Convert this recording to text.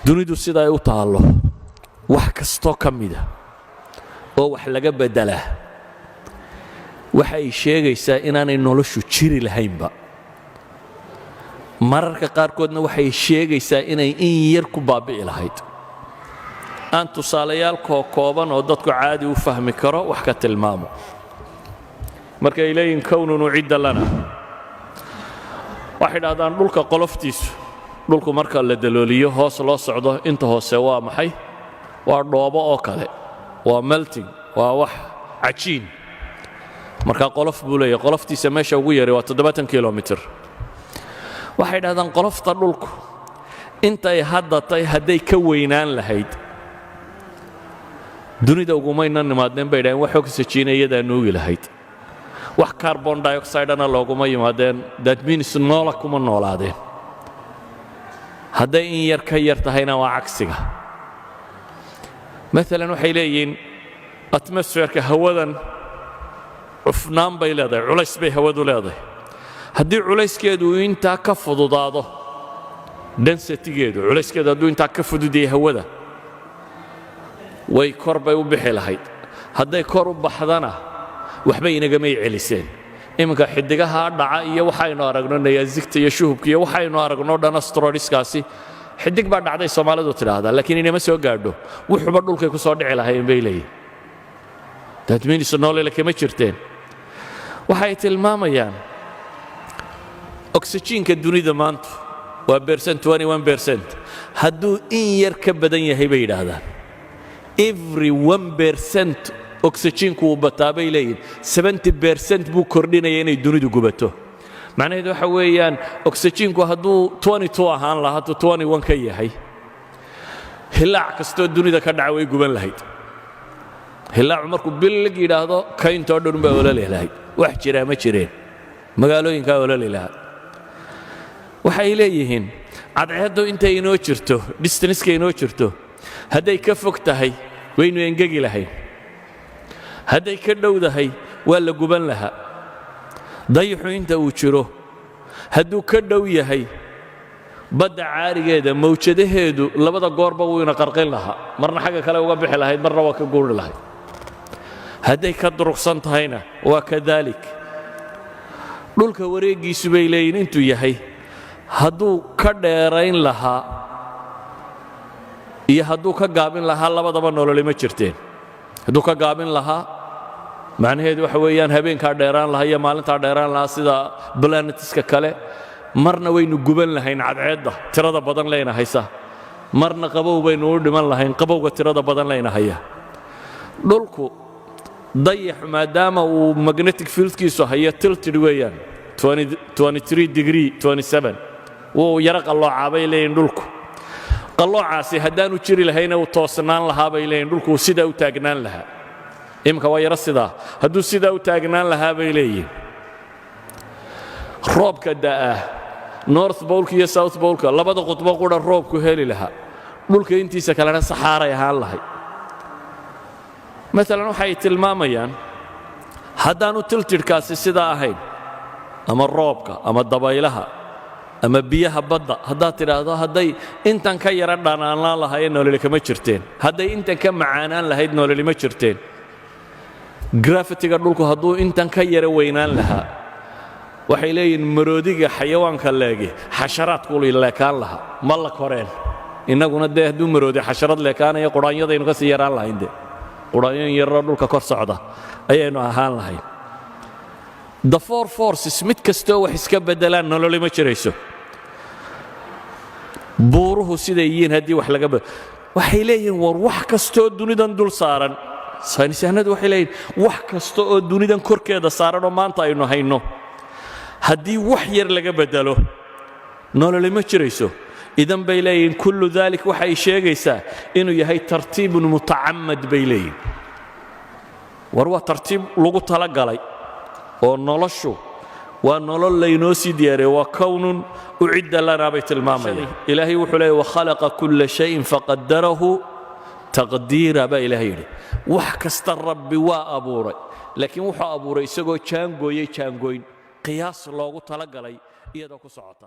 dunidu sida ay u taalo wax kasto kamida oo wax laga bedela waxay sheegaysaa inaanay noloshu jiri lahaynba mararka qaarkoodna waxay sheegaysaa inay in yar ku baabi'i lahayd aan tusaalayaal kooban oo dadku caadi u fahmi karo wax ka tilmaamo markay leeyihiin kownunu cidda lana waxay dhahdaan dhulka qoloftiisu dhulku marka la dalooliyo hoos loo socdo inta hoose waa maxay waa dhoobo oo kale waa melting waa wax cajiin marka qolof buu leeyahay qoloftiisa meesha ugu yari waa 70 kilomitir waxay dhahdaan qolofta dhulku intay hadda tahay hadday ka weynaan lahayd dunida ugumayna nimaadeen bay dhahdeen wax oxygenayada nuugi lahayd wax carbon dioxide-na looguma yimaadeen that means noola kuma noolaadeen hadday in yar ka yar tahayna waa cagsiga مثلا waxay leeyihiin atmosphere-ka hawadan cufnaan bay leedahay culays bay hawadu leedahay haddii culayskeedu intaa ka fududaado density-geedu culayskeedu hadduu intaa ka fududiyay hawada way kor bay u bixi lahayd hadday kor u baxdana waxba inagamay celiseen iminka xidigaha dhaca iyo waxaynu aragno nayaazigta iyo shuhubka iyo waxaynu aragno dhan asteroidskaasi xidig baa dhacday Soomaalidu tiraahdaa laakiin inama soo gaadho wuxuba dhulkay ku soo dhici lahayn bay leeyihiin that means noole kama jirteen waxay tilmaamayaan oxygen-ka dunida maanta waa 21% hadduu in yar ka badan yahay bay yidhaahdaan every 1% oxygen-ku uu bataa bay leeyihiin 70% buu kordhinaya inay dunidu gubato macnaheedu waxa weeyaan oxygen-ku hadduu 22 ahaan lahaa hadduu 21 ka yahay hilaac kastoo dunida ka dhaca way guban lahayd hilaacu markuu billig yidhaahdo kayntoo dhan baa ololi lahayd wax jiraa ma jireen magaalooyinkaa ololi lahaa waxay leeyihiin cadceeddu intay inoo jirto distance-ka inoo jirto hadday ka fog tahay waynu engegi lahayn hadday ka dhowdahay waa la guban lahaa dayaxu inta uu jiro hadduu ka dhow yahay badda caarigeeda mawjadaheedu labada goorba wuu ina qarqin lahaa marna xagga kale uga bixi lahayd marna waa ka guuri lahayd hadday ka durugsan tahayna waa kadalik dhulka wareegiisu bay leeyihiin intuu yahay hadduu ka dheerayn lahaa iyo hadduu ka gaabin lahaa labadaba nololi ma jirteen hadduu ka gaabin lahaa macnaheedu waxa weeyaan habeenkaa dheeraan lahaa iyo maalintaa dheeraan lahaa sida planetiska kale marna waynu guban lahayn cadceedda tirada badan leyna haysa marna qabow baynu u dhiman lahayn qabowga tirada badan leyna haya dhulku dayax maadaama uu magnetic fieldkiisu hayo tilted weeyaan 23 degree 27 wuu yara qalloocabay leeyihiin dhulku qalloocaasi haddaanu jiri lahayna uu toosnaan lahaa bay leeyihiin dhulku sidaa u taagnaan lahaa imka waa yara sidaa hadduu sidaa u taagnaan lahaa bay leeyihiin roobka da'ah north pole iyo south pole labada qudbo qura roobku heli lahaa dhulka intiisa kalena saxaaray ahaan lahay مثلا waxay tilmaamayaan haddaanu tiltidkaasi sidaa ahayn ama roobka ama dabaylaha ama biyaha badda haddaad tidhaahdo hadday intan ka yara dhanaanaan lahaayeen nololi kama jirteen hadday intan ka macaanaan lahayd nololi ma jirteen gravity-ga dhulku hadduu intan ka yara weynaan lahaa waxay leeyihiin maroodiga xayawaanka leegi xasharaadku leekaan lahaa ma la koreen innaguna dee hadduu maroodi xasharad leekaanaya quraanyadaynu ka sii yaraan lahayn dee quraanyo yaroo dhulka kor socda ayaynu ahaan lahayn the four forces mid kastoo wax iska beddelaan nololi ma jirayso buuruhu siday yihiin haddii wax laga waxay leeyihiin war wax kastoo dunidan dul saaran saynisyahanadu waxay leeyihiin wax kasta oo dunidan korkeeda saaran oo maanta aynu hayno haddii wax yar laga beddelo nololi ma jirayso idan bay leeyihiin kullu dalik waxay sheegaysaa inuu yahay tartiibun mutacamad bay leeyihiin war waa tartiib lagu talagalay oo noloshu waa nolol laynoo sii diyaariyey waa kownun ucidda lanaa bay tilmaamayaan ilaahay wuxuu leeyahy wakhalaqa kulla shayin faqadarahu taqdiira baa ilaahay yidhi wax kasta rabbi waa abuuray laakiin wuxuu abuuray isagoo jaangooyey jaangooyn qiyaas loogu talagalay iyadoo ku socota